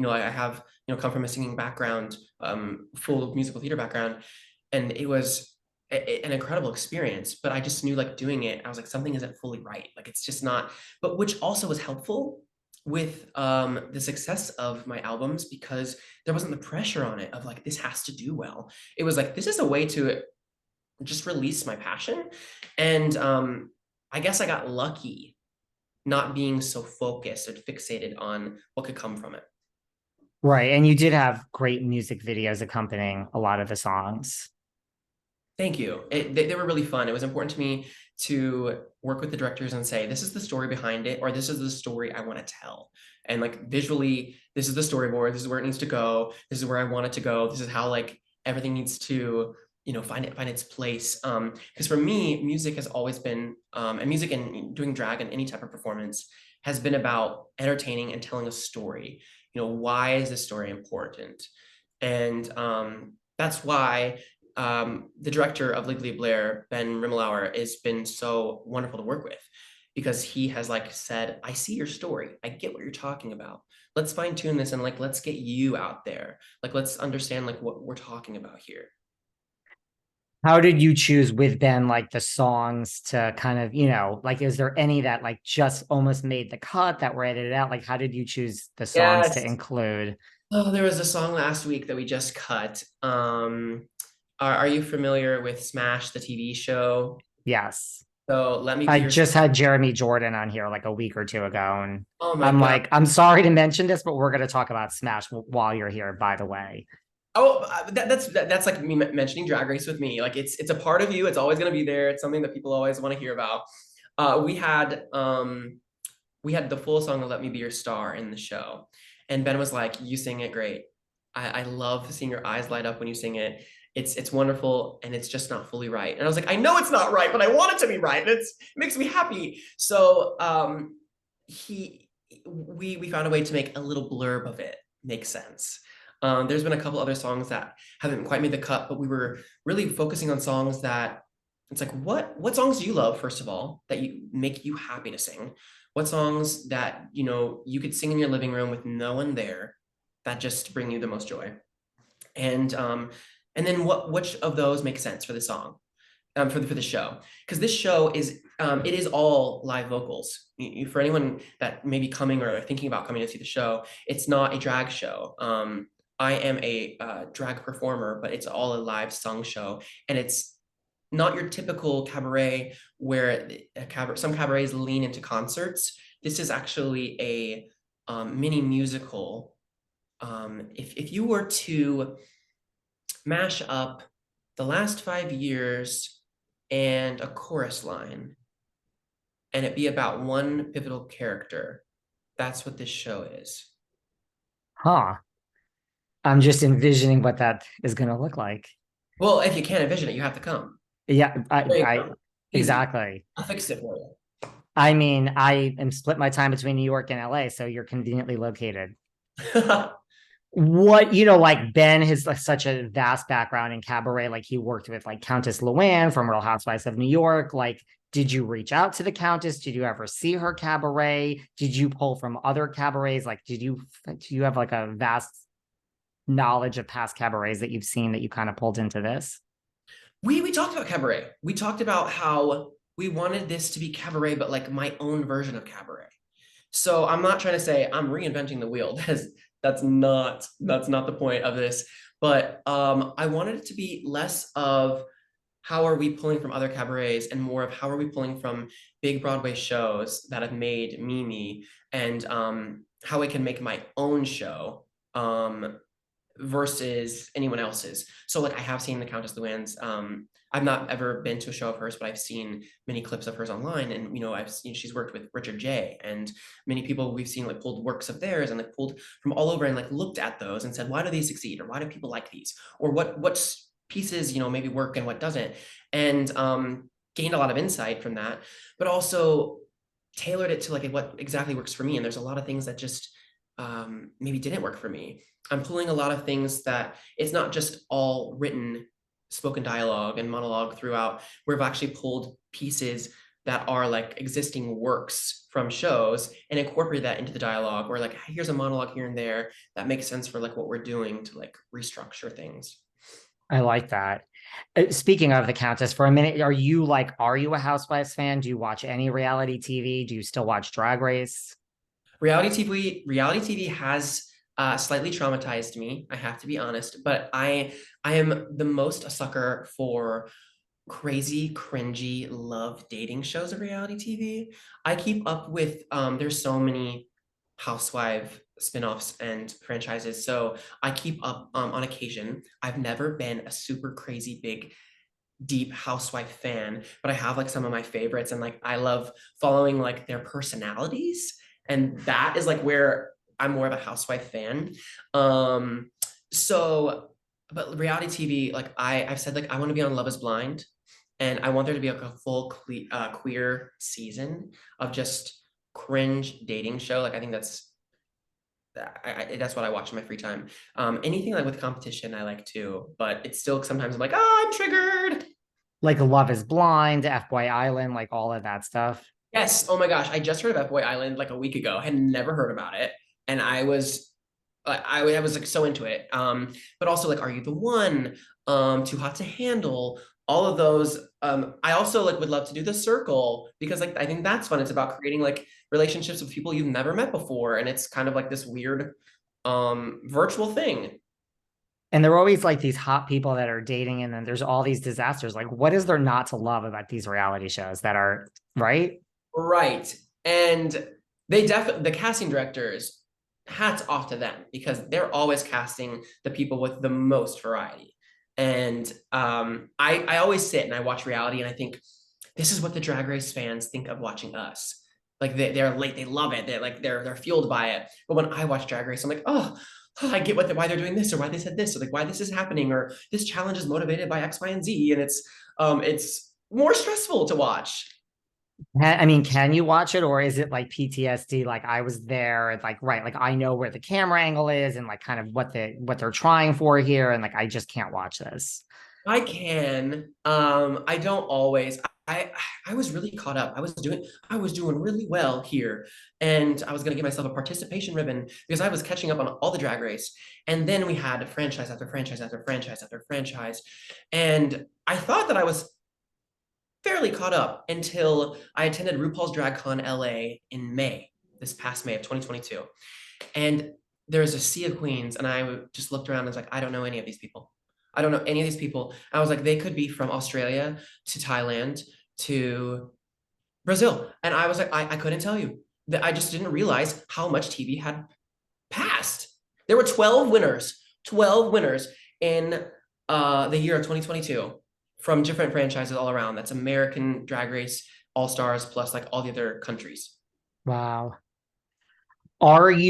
I have, come from a singing background, full musical theater background, and it was an incredible experience. But I just knew, like, doing it, I was like, something isn't fully right. Like, it's just not. But which also was helpful with the success of my albums, because there wasn't the pressure on it of like, this has to do well. It was like, this is a way to just release my passion. And I guess I got lucky not being so focused and fixated on what could come from it. Right. And you did have great music videos accompanying a lot of the songs. Thank you. They were really fun. It was important to me to work with the directors and say, this is the story behind it, or this is the story I want to tell. And like, visually, this is the storyboard. This is where it needs to go. This is where I want it to go. This is how, like, everything needs to, find its place. Because for me, music has always been, and music and doing drag and any type of performance has been about entertaining and telling a story. Why is this story important? And that's why the director of Legally Blair, Ben Rimmelauer, has been so wonderful to work with, because he has, like, said, I see your story. I get what you're talking about. Let's fine tune this, and like, let's get you out there. Like, let's understand like what we're talking about here. How did you choose with Ben, like the songs to kind of, like, is there any that like just almost made the cut that were edited out? Like, how did you choose the songs to Yes. include? Oh, there was a song last week that we just cut. Are you familiar with Smash, the TV show? Yes. So let me be I your. just had Jeremy Jordan on here like a week or two ago. And Oh my I'm God. like, I'm sorry to mention this, but we're going to talk about Smash while you're here, by the way. Oh, that's like me mentioning Drag Race with me. Like, it's a part of you. It's always going to be there. It's something that people always want to hear about. We had the full song of "Let Me Be Your Star" in the show, and Ben was like, "You sing it great. I love seeing your eyes light up when you sing it. It's wonderful, and it's just not fully right." And I was like, "I know it's not right, but I want it to be right. It makes me happy." So he we found a way to make a little blurb of it make sense. There's been a couple other songs that haven't quite made the cut, but we were really focusing on songs that, it's like, what songs do you love, first of all, that you make you happy to sing? What songs that you could sing in your living room with no one there, that just bring you the most joy? And then which of those make sense for the song, for the show? Because this show is, it is all live vocals. For anyone that may be coming or thinking about coming to see the show, it's not a drag show. I am a drag performer, but it's all a live sung show, and it's not your typical cabaret where some cabarets lean into concerts. This is actually a mini musical. If you were to mash up the last 5 years and a chorus line, and it be about one pivotal character, that's what this show is. Huh. I'm just envisioning what that is going to look like. Well, if you can't envision it, you have to come. Yeah, There you I go. Easy. exactly. I fixed it for you. I mean, I am split my time between New York and LA, so you're conveniently located. What, like Ben has like such a vast background in cabaret. Like he worked with like Countess Luann from Real Housewives of New York. Like, did you reach out to the Countess? Did you ever see her cabaret? Did you pull from other cabarets? Like, do you have like a vast knowledge of past cabarets that you've seen that you kind of pulled into this? We talked about cabaret. We talked about how we wanted this to be cabaret, but like my own version of cabaret. So I'm not trying to say I'm reinventing the wheel. That's not the point of this. But I wanted it to be less of how are we pulling from other cabarets, and more of how are we pulling from big Broadway shows that have made me, and how I can make my own show. Versus anyone else's. So like, I have seen the Countess Luann's. I've not ever been to a show of hers, but I've seen many clips of hers online, and I've seen she's worked with Richard J. and many people we've seen like pulled works of theirs and like pulled from all over and like looked at those and said, why do these succeed, or why do people like these, or what pieces maybe work and what doesn't, and gained a lot of insight from that, but also tailored it to like what exactly works for me. And there's a lot of things that just maybe didn't work for me. I'm pulling a lot of things that it's not just all written spoken dialogue and monologue throughout. We've actually pulled pieces that are like existing works from shows and incorporate that into the dialogue, or like here's a monologue here and there that makes sense for like what we're doing to like restructure things. I like that. Speaking of the Countess, for a minute, are you a Housewives fan? Do you watch any reality TV? Do you still watch Drag Race? Reality TV has slightly traumatized me, I have to be honest, but I am the most a sucker for crazy, cringy love dating shows of reality TV. I keep up with there's so many housewife spin-offs and franchises. So I keep up on occasion. I've never been a super crazy big deep housewife fan, but I have like some of my favorites and like I love following like their personalities. And that is like where I'm more of a housewife fan. Um so but reality TV, like I've said like I want to be on Love is Blind, and I want there to be like a full queer season of just cringe dating show. Like I think that's what I watch in my free time. Anything like with competition, I like too, but it's still sometimes I'm like, oh, I'm triggered. Like Love is Blind, F-Boy Island, like all of that stuff. Yes. Oh my gosh, I just heard of F Boy Island like a week ago. Had never heard about it, and I was like so into it. But also like, Are You the One? Too Hot to Handle. All of those. I also like would love to do The Circle because like I think that's fun. It's about creating like relationships with people you've never met before, and it's kind of like this weird virtual thing. And there are always like these hot people that are dating, and then there's all these disasters. Like, what is there not to love about these reality shows that are right? Right. And they definitely, the casting directors, hats off to them because they're always casting the people with the most variety. And I always sit and I watch reality and I think this is what the Drag Race fans think of watching us. Like they're late, they love it. They're fueled by it. But when I watch Drag Race, I'm like, oh, I get why they're doing this or why they said this or like why this is happening or this challenge is motivated by X, Y, and Z. And it's more stressful to watch. I mean, can you watch it, or is it like PTSD? Like I was there, and like right, like I know where the camera angle is, and like kind of what they're trying for here, and like I just can't watch this. I can. I don't always. I was really caught up. I was doing really well here. And I was gonna give myself a participation ribbon because I was catching up on all the drag race. And then we had franchise after franchise after franchise after franchise. And I thought that I was fairly caught up until I attended RuPaul's Drag Con LA in May, this past May of 2022. And there was a sea of queens, and I just looked around and was like, I don't know any of these people. I don't know any of these people. I was like, they could be from Australia to Thailand to Brazil. And I was like, I couldn't tell you. That I just didn't realize how much TV had passed. There were 12 winners in the year of 2022 from different franchises all around. That's American Drag Race, All Stars, plus like all the other countries. Wow. Are you